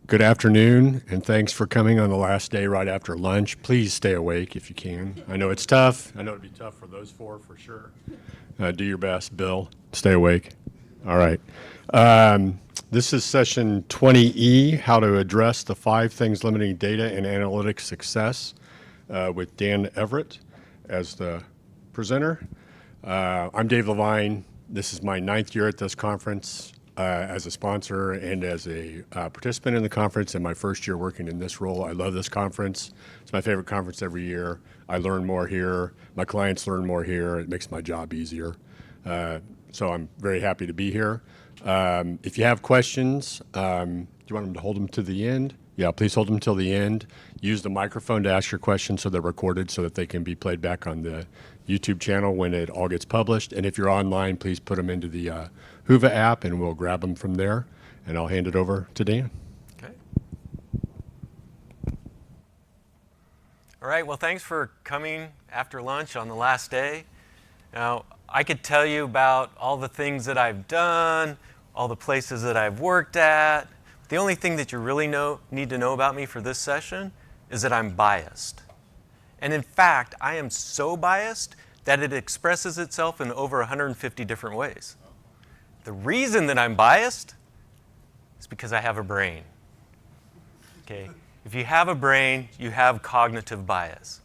Good afternoon, and thanks for coming on the last day right after lunch. Please stay awake if you can. I know it's tough. I know it'd be tough for those four for sure. Do your best, Bill. Stay awake. All right. This is session 20E, how to address the 5 things limiting data and analytics success, with Dan Everett as the presenter. I'm Dave Levine. This is my 9th year at this conference as a sponsor and as a participant in the conference, and my first year working in this role. I love this conference. It's my favorite conference every year. I learn more here. My clients learn more here. It makes my job easier. So I'm very happy to be here. If you have questions, do you want them to hold them to the end? Yeah, please hold them till the end. Use the microphone to ask your questions so they're recorded so that they can be played back on the YouTube channel when it all gets published. And if you're online, please put them into the Whova app and we'll grab them from there. And I'll hand it over to Dan. Okay. All right, well, thanks for coming after lunch on the last day. Now, I could tell you about all the things that I've done, all the places that I've worked at. The only thing that you really need to know about me for this session is that I'm biased. And in fact, I am so biased that it expresses itself in over 150 different ways. The reason that I'm biased is because I have a brain. Okay? If you have a brain, you have cognitive bias.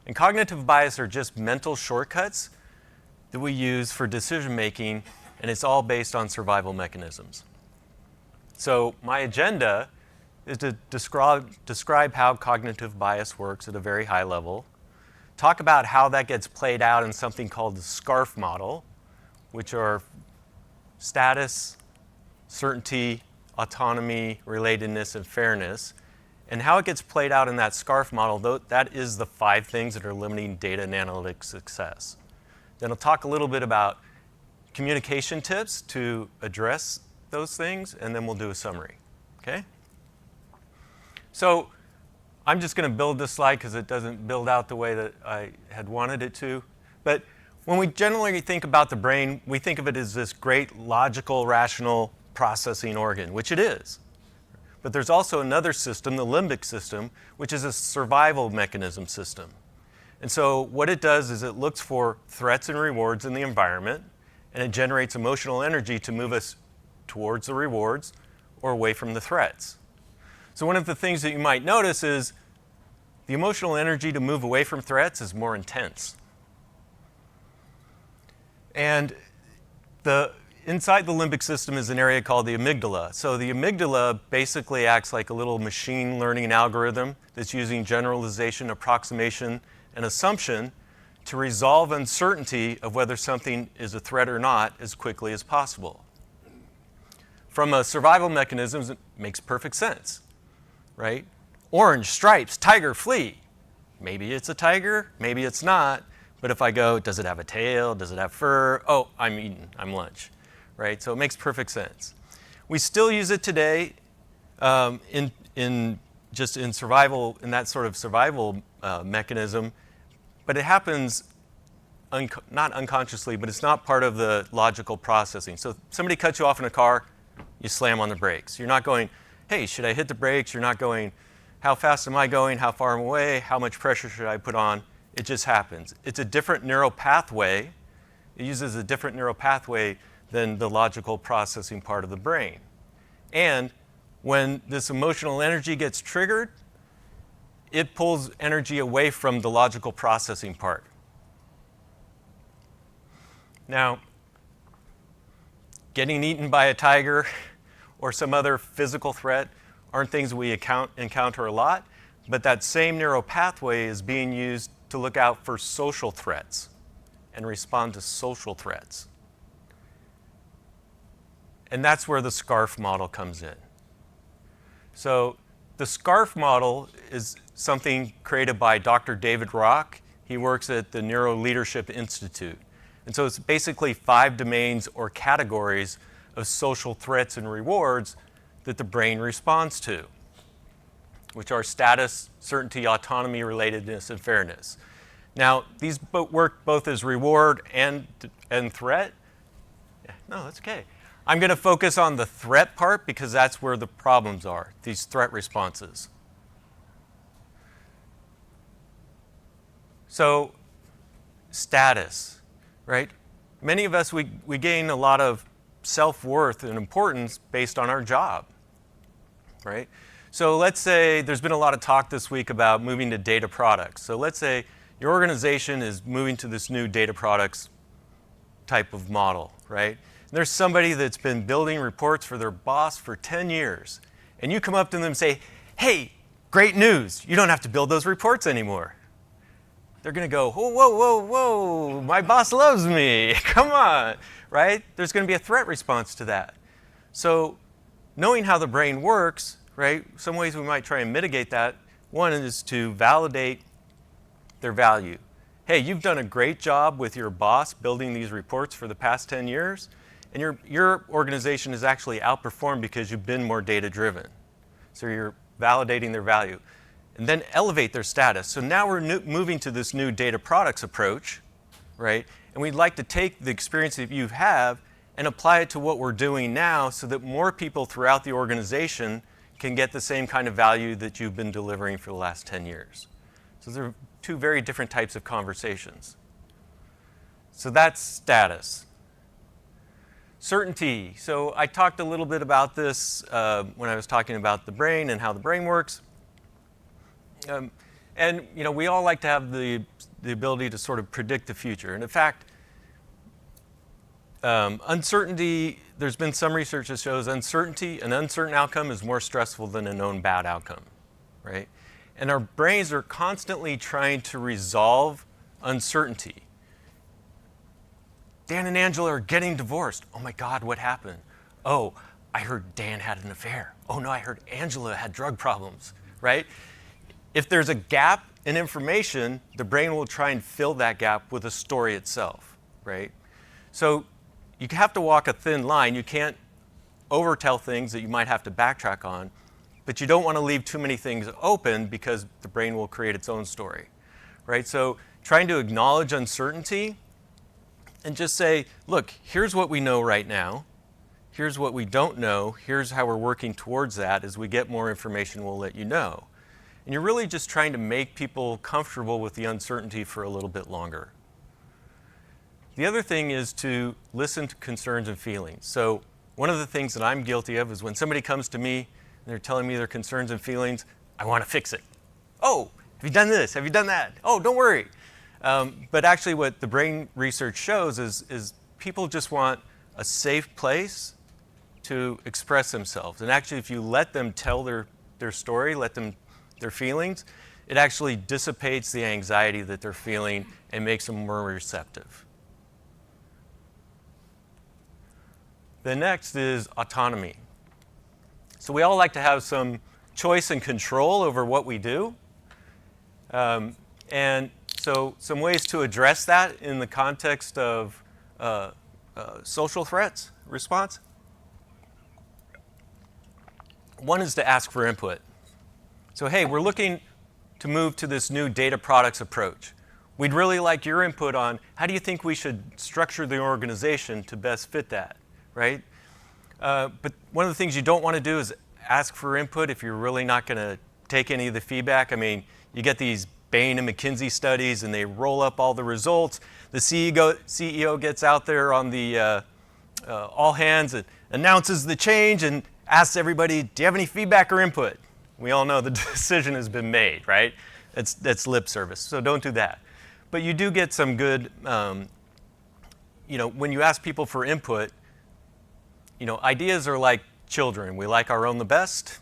And cognitive bias are just mental shortcuts that we use for decision making, and it's all based on survival mechanisms. So my agenda is to describe how cognitive bias works at a very high level, talk about how that gets played out in something called the SCARF model, which are status, certainty, autonomy, relatedness, and fairness, and how it gets played out in that SCARF model. That is the 5 things that are limiting data and analytics success. Then I'll talk a little bit about communication tips to address those things, and then we'll do a summary. Okay? So I'm just going to build this slide because it doesn't build out the way that I had wanted it to. But when we generally think about the brain, we think of it as this great logical, rational processing organ, which it is. But there's also another system, the limbic system, which is a survival mechanism system. And so what it does is it looks for threats and rewards in the environment, and it generates emotional energy to move us towards the rewards or away from the threats. So one of the things that you might notice is the emotional energy to move away from threats is more intense. And inside the limbic system is an area called the amygdala. So the amygdala basically acts like a little machine learning algorithm that's using generalization, approximation, and assumption to resolve uncertainty of whether something is a threat or not as quickly as possible. From a survival mechanism, it makes perfect sense, right? Orange, stripes, tiger, flee. Maybe it's a tiger, maybe it's not. But if I go, does it have a tail? Does it have fur? Oh, I'm eating, I'm lunch, right? So it makes perfect sense. We still use it today in survival, in that sort of survival mechanism, but it happens not unconsciously, but it's not part of the logical processing. So somebody cuts you off in a car, you slam on the brakes. You're not going, hey, should I hit the brakes? You're not going, how fast am I going? How far am I away? How much pressure should I put on? It just happens. It's a different neural pathway. It uses a different neural pathway than the logical processing part of the brain. And when this emotional energy gets triggered, it pulls energy away from the logical processing part. Now, getting eaten by a tiger or some other physical threat aren't things we encounter a lot, but that same neural pathway is being used to look out for social threats and respond to social threats. And that's where the SCARF model comes in. So the SCARF model is something created by Dr. David Rock. He works at the Neuro Leadership Institute. And so it's basically 5 domains or categories of social threats and rewards that the brain responds to, which are status, certainty, autonomy, relatedness, and fairness. Now, these work both as reward and threat. No, that's okay. I'm going to focus on the threat part because that's where the problems are, these threat responses. So, status, right? Many of us, we gain a lot of self-worth and importance based on our job, right? So let's say there's been a lot of talk this week about moving to data products. So let's say your organization is moving to this new data products type of model, right? And there's somebody that's been building reports for their boss for 10 years. And you come up to them and say, hey, great news, you don't have to build those reports anymore. They're going to go, whoa, whoa, whoa, whoa, my boss loves me, come on, right? There's going to be a threat response to that. So knowing how the brain works, right, some ways we might try and mitigate that. One is to validate their value. Hey, you've done a great job with your boss building these reports for the past 10 years, and your organization has actually outperformed because you've been more data-driven. So you're validating their value. And then elevate their status. So now we're moving to this new data products approach, right? And we'd like to take the experience that you have and apply it to what we're doing now so that more people throughout the organization can get the same kind of value that you've been delivering for the last 10 years. So there are two very different types of conversations. So that's status. Certainty. So I talked a little bit about this when I was talking about the brain and how the brain works. And we all like to have the ability to sort of predict the future. And in fact, uncertainty, there's been some research that shows an uncertain outcome is more stressful than a known bad outcome, right? And our brains are constantly trying to resolve uncertainty. Dan and Angela are getting divorced. Oh my God, what happened? Oh, I heard Dan had an affair. Oh no, I heard Angela had drug problems, right? If there's a gap in information, the brain will try and fill that gap with a story itself, right? So you have to walk a thin line. You can't overtell things that you might have to backtrack on, but you don't want to leave too many things open because the brain will create its own story, right? So trying to acknowledge uncertainty and just say, look, here's what we know right now. Here's what we don't know. Here's how we're working towards that. As we get more information, we'll let you know. And you're really just trying to make people comfortable with the uncertainty for a little bit longer. The other thing is to listen to concerns and feelings. So one of the things that I'm guilty of is when somebody comes to me and they're telling me their concerns and feelings, I want to fix it. Oh, have you done this? Have you done that? Oh, don't worry. But actually what the brain research shows is people just want a safe place to express themselves. And actually if you let them tell their story, their feelings, it actually dissipates the anxiety that they're feeling and makes them more receptive. The next is autonomy. So we all like to have some choice and control over what we do. And so some ways to address that in the context of social threats response. One is to ask for input. So hey, we're looking to move to this new data products approach. We'd really like your input on how do you think we should structure the organization to best fit that, right? But one of the things you don't want to do is ask for input if you're really not going to take any of the feedback. I mean, you get these Bain and McKinsey studies and they roll up all the results. The CEO gets out there on the all hands and announces the change and asks everybody, do you have any feedback or input? We all know the decision has been made, right? That's lip service, so don't do that. But you do get some good, when you ask people for input, ideas are like children. We like our own the best.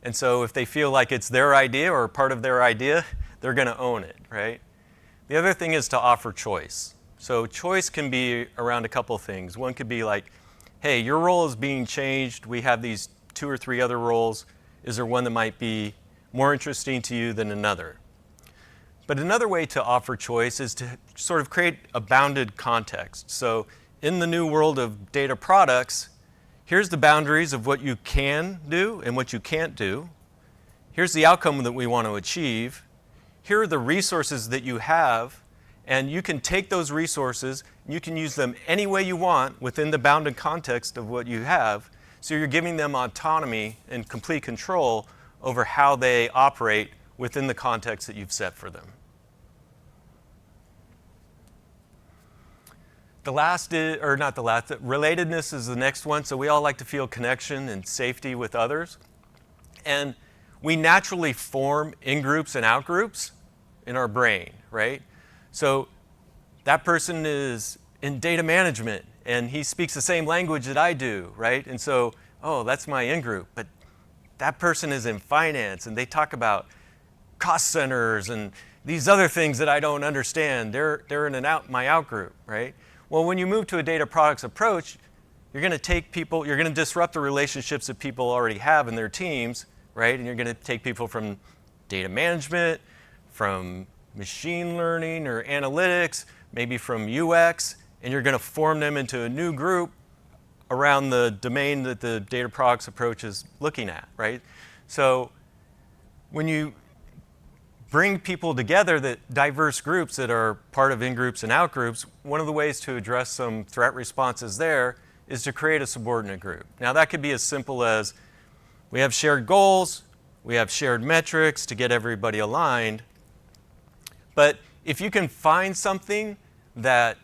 And so if they feel like it's their idea or part of their idea, they're going to own it, right? The other thing is to offer choice. So choice can be around a couple of things. One could be like, hey, your role is being changed. We have these 2 or 3 other roles. Is there one that might be more interesting to you than another? But another way to offer choice is to sort of create a bounded context. So in the new world of data products, here's the boundaries of what you can do and what you can't do. Here's the outcome that we want to achieve. Here are the resources that you have, And you can take those resources, and you can use them any way you want within the bounded context of what you have. So you're giving them autonomy and complete control over how they operate within the context that you've set for them. The last is, or not the last, relatedness is the next one. So we all like to feel connection and safety with others. And we naturally form in-groups and out-groups in our brain, right? So that person is in data management, and he speaks the same language that I do, right? And so, oh, that's my in-group. But that person is in finance, and they talk about cost centers and these other things that I don't understand. They're in my out-group, right? Well, when you move to a data products approach, you're going to take people, you're going to disrupt the relationships that people already have in their teams, right? And you're going to take people from data management, from machine learning or analytics, maybe from UX, and you're going to form them into a new group around the domain that the data products approach is looking at, right? So when you bring people together, that diverse groups that are part of in-groups and out-groups, one of the ways to address some threat responses there is to create a subordinate group. Now that could be as simple as we have shared goals, we have shared metrics to get everybody aligned, but if you can find something that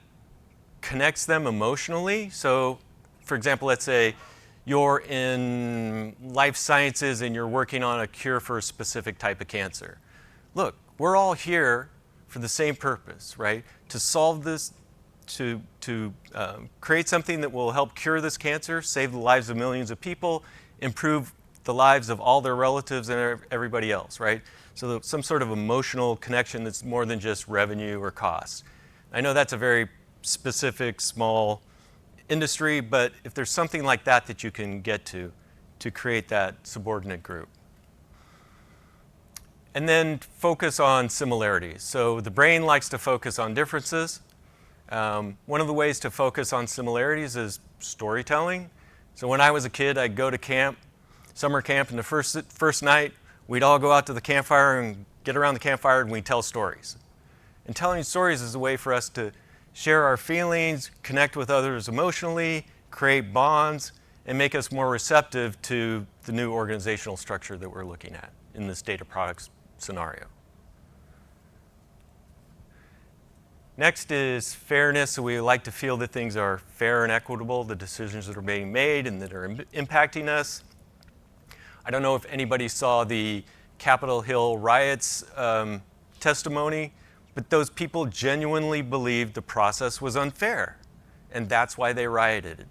connects them emotionally, so for example, let's say you're in life sciences and you're working on a cure for a specific type of cancer. Look, we're all here for the same purpose, right? To solve this, to create something that will help cure this cancer, save the lives of millions of people, improve the lives of all their relatives and everybody else, right? So some sort of emotional connection that's more than just revenue or cost. I know that's a very specific, small industry, but if there's something like that that you can get to create that subordinate group. And then focus on similarities. So the brain likes to focus on differences. One of the ways to focus on similarities is storytelling. So when I was a kid, I'd go to camp, summer camp, and the first night, we'd all go out to the campfire and get around the campfire and we'd tell stories. And telling stories is a way for us to share our feelings, connect with others emotionally, create bonds, and make us more receptive to the new organizational structure that we're looking at in this data products scenario. Next is fairness. So we like to feel that things are fair and equitable, the decisions that are being made and that are impacting us. I don't know if anybody saw the Capitol Hill riots testimony, but those people genuinely believed the process was unfair, and that's why they rioted.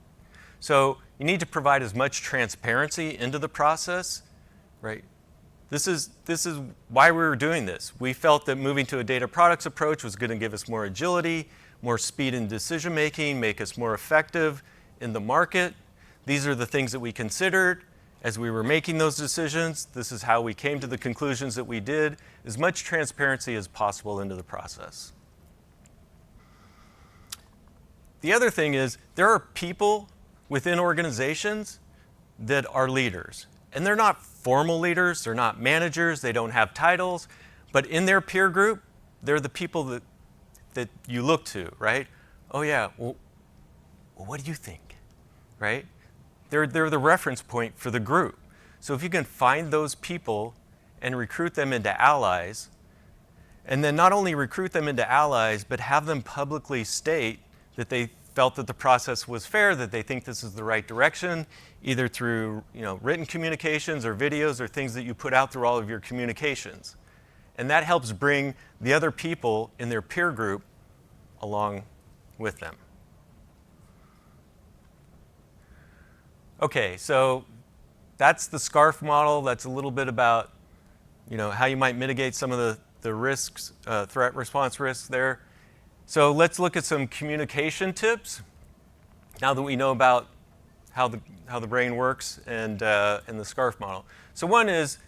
So you need to provide as much transparency into the process, right? This is why we were doing this. We felt that moving to a data products approach was going to give us more agility, more speed in decision making, make us more effective in the market. These are the things that we considered as we were making those decisions. This is how we came to the conclusions that we did. As much transparency as possible into the process. The other thing is there are people within organizations that are leaders. And they're not formal leaders, they're not managers, they don't have titles, but in their peer group, they're the people that you look to, right? Oh yeah, well what do you think, right? They're the reference point for the group. So if you can find those people and recruit them into allies, and then not only recruit them into allies, but have them publicly state that they felt that the process was fair, that they think this is the right direction, either through written communications or videos or things that you put out through all of your communications. And that helps bring the other people in their peer group along with them. Okay, so that's the SCARF model. That's a little bit about how you might mitigate some of the risks, threat response risks there. So let's look at some communication tips now that we know about how the brain works and the SCARF model. So one is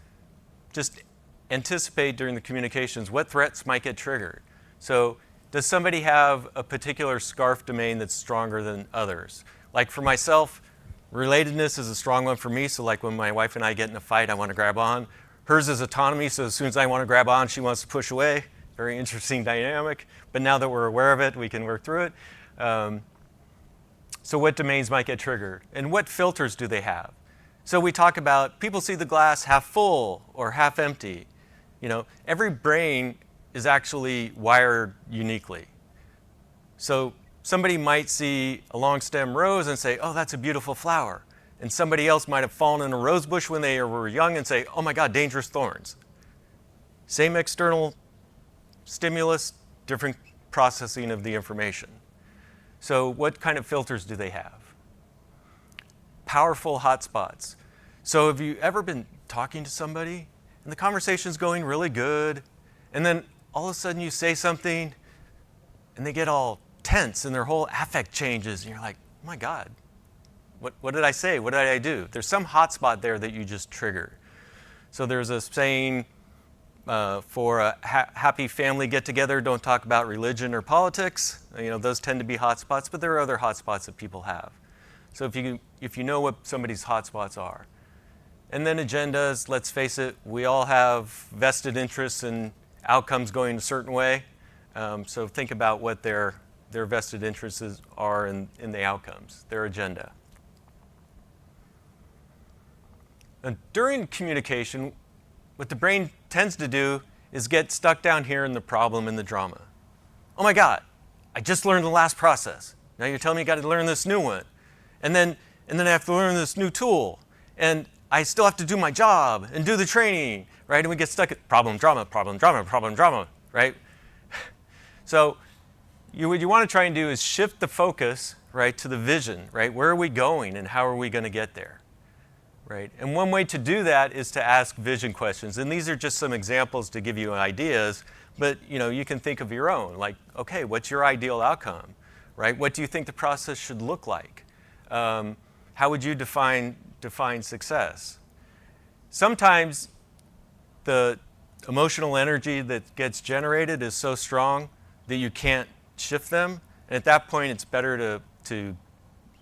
just anticipate during the communications what threats might get triggered. So does somebody have a particular SCARF domain that's stronger than others? Like for myself, relatedness is a strong one for me. So like when my wife and I get in a fight, I want to grab on. Hers is autonomy, so as soon as I want to grab on, she wants to push away. very interesting dynamic. But now that we're aware of it, we can work through it. So what domains might get triggered? And what filters do they have? So we talk about people see the glass half full or half empty. Every brain is actually wired uniquely. So somebody might see a long stem rose and say, oh, that's a beautiful flower. And somebody else might have fallen in a rose bush when they were young and say, oh my God, dangerous thorns. Same external stimulus, different processing of the information. So what kind of filters do they have? Powerful hotspots. So have you ever been talking to somebody and the conversation's going really good, and then all of a sudden you say something and they get all tense and their whole affect changes, and you're like, oh my God, what did I say? What did I do? There's some hotspot there that you just triggered. So there's a saying for a happy family get-together, don't talk about religion or politics. Those tend to be hotspots, but there are other hotspots that people have. So if you know what somebody's hotspots are. And then agendas, let's face it, we all have vested interests in outcomes going a certain way. So think about what their vested interests are in the outcomes, their agenda. And during communication, what the brain tends to do is get stuck down here in the problem and the drama. Oh my God, I just learned the last process. Now you're telling me you got to learn this new one. And then I have to learn this new tool. And I still have to do my job and do the training, right? And we get stuck at problem, drama, problem, drama, problem, drama, right? So what you want to try and do is shift the focus, right, to the vision, right? Where are we going and how are we going to get there? Right? And one way to do that is to ask vision questions. And these are just some examples to give you ideas, but you can think of your own. Like, okay, what's your ideal outcome? Right? What do you think the process should look like? How would you define success? Sometimes the emotional energy that gets generated is so strong that you can't shift them. And at that point, it's better to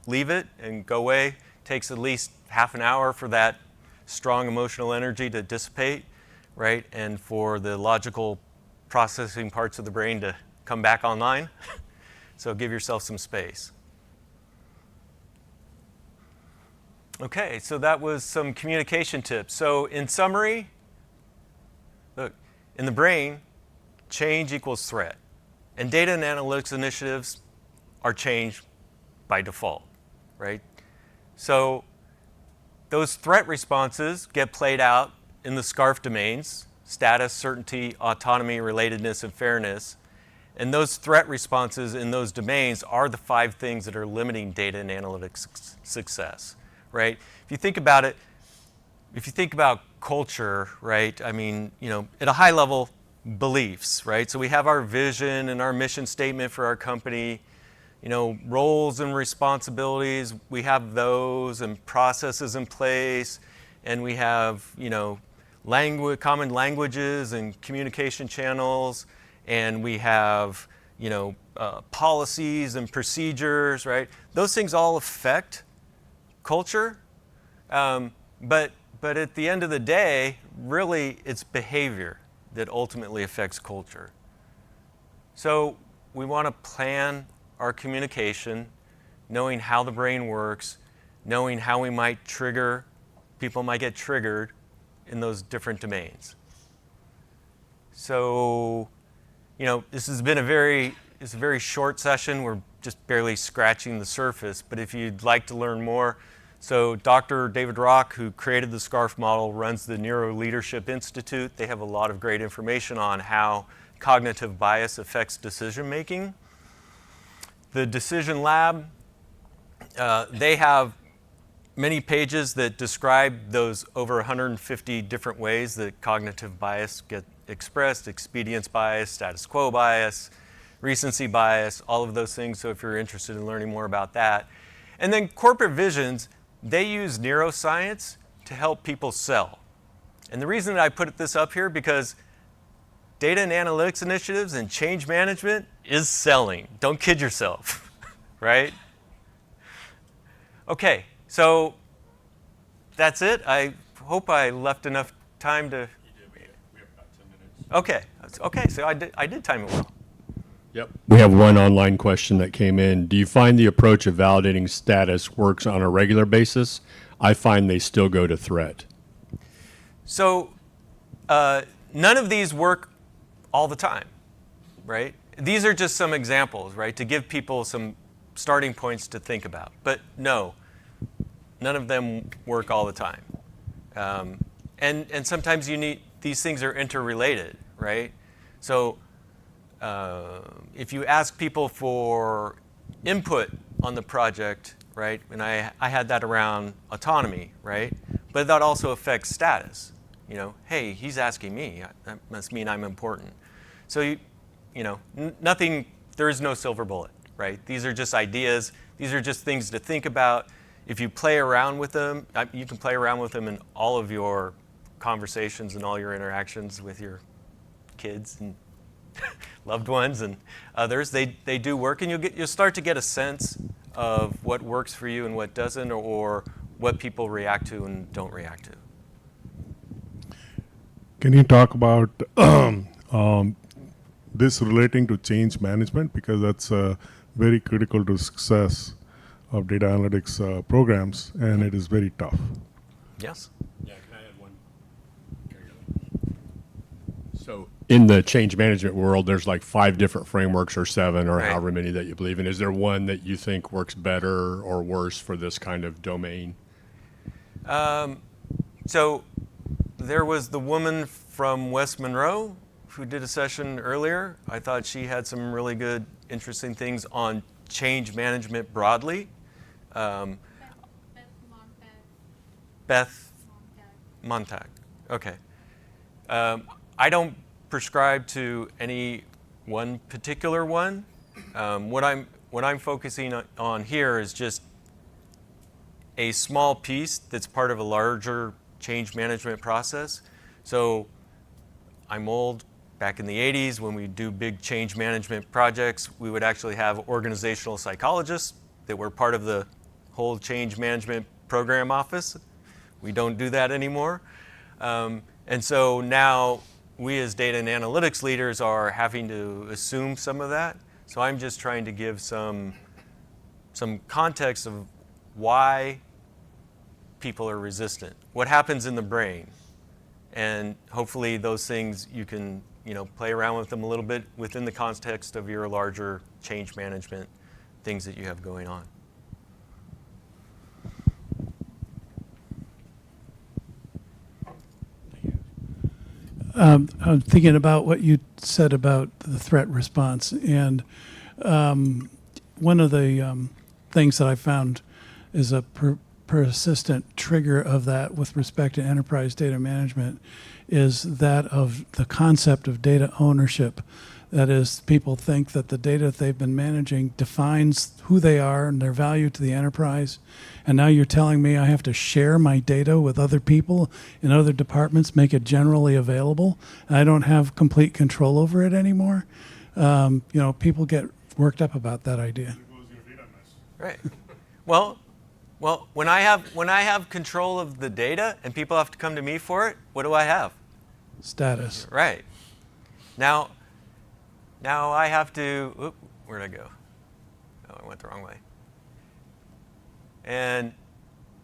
leave it and go away. It takes at least half an hour for that strong emotional energy to dissipate, right? And for the logical processing parts of the brain to come back online. So give yourself some space. Okay, so that was some communication tips. So in summary, look, in the brain, change equals threat. And data and analytics initiatives are change by default, right? So those threat responses get played out in the SCARF domains: status, certainty, autonomy, relatedness, and fairness. And those threat responses in those domains are the 5 things that are limiting data and analytics success, right? If you think about it, if you think about culture, right, I mean, at a high level, beliefs, right? So we have our vision and our mission statement for our company. Roles and responsibilities, we have those, and processes in place, and we have, common languages and communication channels, and we have, policies and procedures, right? Those things all affect culture, but at the end of the day, really, it's behavior that ultimately affects culture. So we want to plan our communication, knowing how the brain works, knowing how we might trigger, people might get triggered in those different domains. So, this has been it's a very short session. We're just barely scratching the surface, but if you'd like to learn more, so Dr. David Rock, who created the SCARF model, runs the Neuro Leadership Institute. They have a lot of great information on how cognitive bias affects decision making. The Decision Lab, they have many pages that describe those over 150 different ways that cognitive bias get expressed: expedience bias, status quo bias, recency bias, all of those things. So if you're interested in learning more about that. And then Corporate Visions, they use neuroscience to help people sell. And the reason that I put this up here, because data and analytics initiatives and change management is selling. Don't kid yourself, right? Okay, so that's it. I hope I left enough time to... You did. We have about 10 minutes. Okay. Okay. So I did time it well. Yep. We have one online question that came in. Do you find the approach of validating status works on a regular basis? I find they still go to threat. So none of these work all the time, right? These are just some examples, right, to give people some starting points to think about. But no, none of them work all the time. And sometimes you need, these things are interrelated, right? So if you ask people for input on the project, right, and I had that around autonomy, right, but that also affects status. You know, hey, he's asking me, that must mean I'm important. So, you know, nothing, there is no silver bullet, right? These are just ideas. These are just things to think about. If you play around with them, you can play around with them in all of your conversations and all your interactions with your kids and loved ones and others. They do work, and you'll start to get a sense of what works for you and what doesn't, or what people react to and don't react to. Can you talk about this relating to change management, because that's very critical to success of data analytics programs, and it is very tough. Yes? Yeah, can I add one? So in the change management world, there's like 5 different frameworks or 7 or Right. however many that you believe in. Is there one that you think works better or worse for this kind of domain? So there was the woman from West Monroe who did a session earlier. I thought she had some really good, interesting things on change management broadly. Beth Montag. Okay. I don't prescribe to any one particular one. What I'm focusing on here is just a small piece that's part of a larger change management process. So I'm old. Back in the 80s, when we do big change management projects, we would actually have organizational psychologists that were part of the whole change management program office. We don't do that anymore. And so now we as data and analytics leaders are having to assume some of that. So I'm just trying to give some context of why people are resistant, what happens in the brain. And hopefully those things you can play around with them a little bit within the context of your larger change management things that you have going on. I'm thinking about what you said about the threat response, and one of the things that I found is a persistent trigger of that with respect to enterprise data management is that of the concept of data ownership. That is, people think that the data that they've been managing defines who they are and their value to the enterprise. And now you're telling me I have to share my data with other people in other departments, make it generally available, and I don't have complete control over it anymore. People get worked up about that idea. Right. Well, when I have control of the data and people have to come to me for it, what do I have? Status. Right. Now I have to, where'd I go? Oh, I went the wrong way. And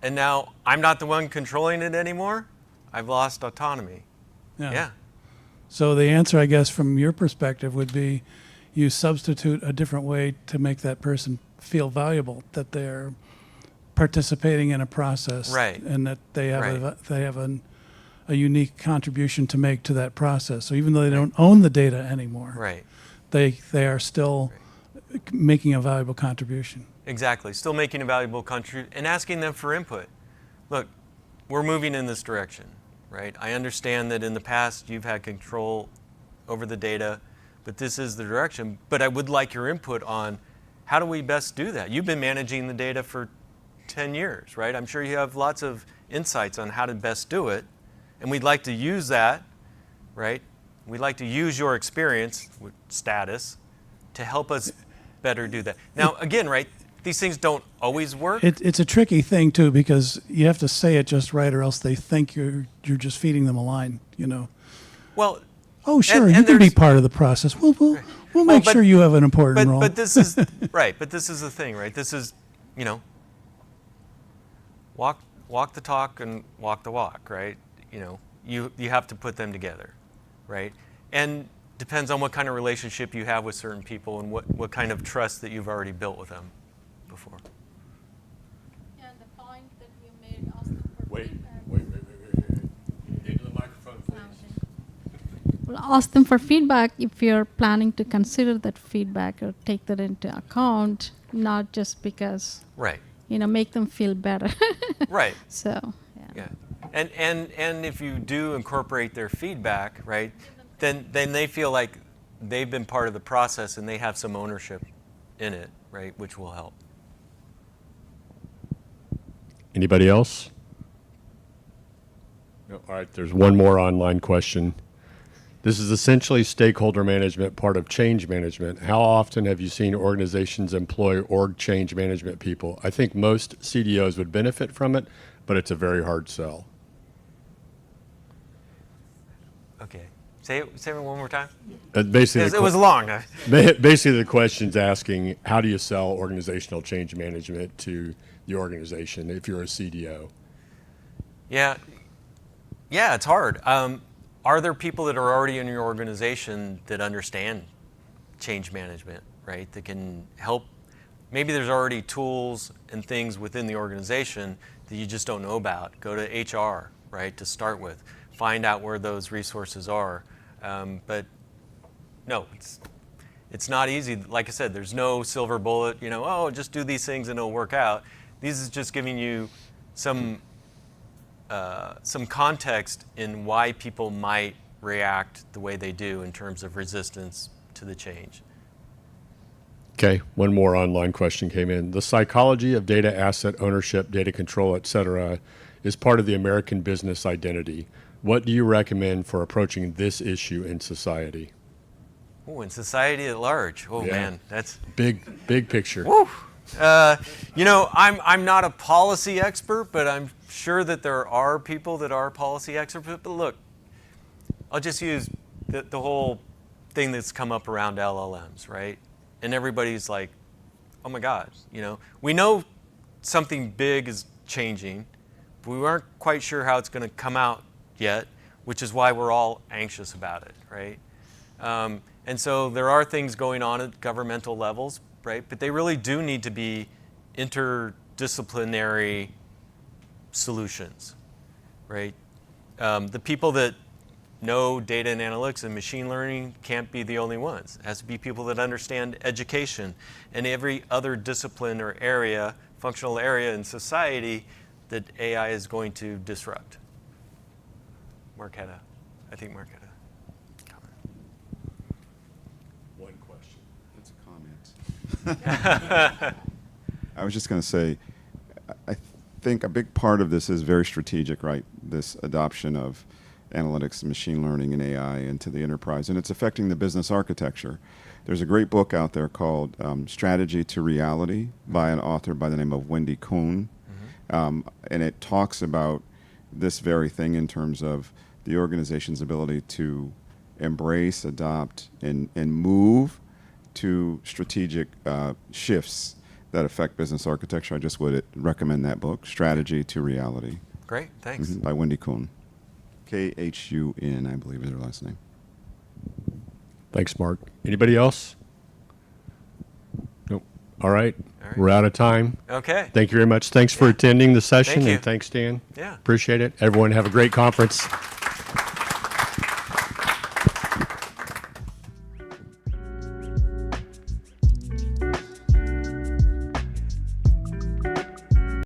now I'm not the one controlling it anymore. I've lost autonomy. Yeah. So the answer, I guess, from your perspective would be you substitute a different way to make that person feel valuable, that they're participating in a process, Right. and that they have Right. a unique contribution to make to that process. So even though they don't own the data anymore, Right. they are still making a valuable contribution. Exactly. Still making a valuable contribution and asking them for input. Look, we're moving in this direction, right? I understand that in the past you've had control over the data, but this is the direction. But I would like your input on how do we best do that? You've been managing the data for 10 years, right? I'm sure you have lots of insights on how to best do it. And we'd like to use that, right? We'd like to use your experience with status to help us better do that. Now, again, right, these things don't always work. It's a tricky thing too, because you have to say it just right, or else they think you're just feeding them a line. Well, oh, sure, and you can be there's- part of the process. We'll make but- sure you have an important role. But this is right. But this is the thing, right? This is, walk the talk and walk the walk, right? You have to put them together, right? And depends on what kind of relationship you have with certain people and what kind of trust that you've already built with them before. Yeah, the point that you made asking for Wait. feedback. Into the microphone, please. Well, ask them for feedback if you're planning to consider that feedback or take that into account, not just because, Right. make them feel better. Right. So, yeah. Yeah. And if you do incorporate their feedback, right, then they feel like they've been part of the process and they have some ownership in it, right, which will help. Anybody else? No, all right, there's one more online question. This is essentially stakeholder management, part of change management. How often have you seen organizations employ org change management people? I think most CDOs would benefit from it, but it's a very hard sell. Okay. Say it one more time. Basically, It was long. basically, the question's asking, how do you sell organizational change management to the organization if you're a CDO? Yeah, it's hard. Are there people that are already in your organization that understand change management, right? That can help? Maybe there's already tools and things within the organization that you just don't know about. Go to HR, right, to start with. Find out where those resources are. But no, it's not easy. Like I said, there's no silver bullet, just do these things and it'll work out. This is just giving you some context in why people might react the way they do in terms of resistance to the change. Okay, one more online question came in. The psychology of data asset ownership, data control, et cetera, is part of the American business identity. What do you recommend for approaching this issue in society? Oh, in society at large. Oh, Yeah. man, that's... Big picture. Woo. I'm not a policy expert, but I'm sure that there are people that are policy experts. But look, I'll just use the whole thing that's come up around LLMs, right? And everybody's like, oh my God, we know something big is changing, but we aren't quite sure how it's going to come out yet, which is why we're all anxious about it, right? And so there are things going on at governmental levels, right? But they really do need to be interdisciplinary solutions, right? The people that know data and analytics and machine learning can't be the only ones. It has to be people that understand education and every other discipline or area, functional area in society that AI is going to disrupt. Marquetta. I think Marquetta. One question. That's a comment. I was just going to say, I think a big part of this is very strategic, right? This adoption of analytics, machine learning, and AI into the enterprise, and it's affecting the business architecture. There's a great book out there called Strategy to Reality by an author by the name of Wendy Kuhn, and it talks about this very thing in terms of the organization's ability to embrace, adopt, and move to strategic shifts that affect business architecture. I just would recommend that book, Strategy to Reality, Great, thanks. by Wendy Kuhn. Khun, I believe is her last name. Thanks, Mark. Anybody else? Nope. All right. All right. We're out of time. Okay. Thank you very much. Thanks for attending the session, Thank you. and thanks, Dan. Yeah. Appreciate it. Everyone have a great conference.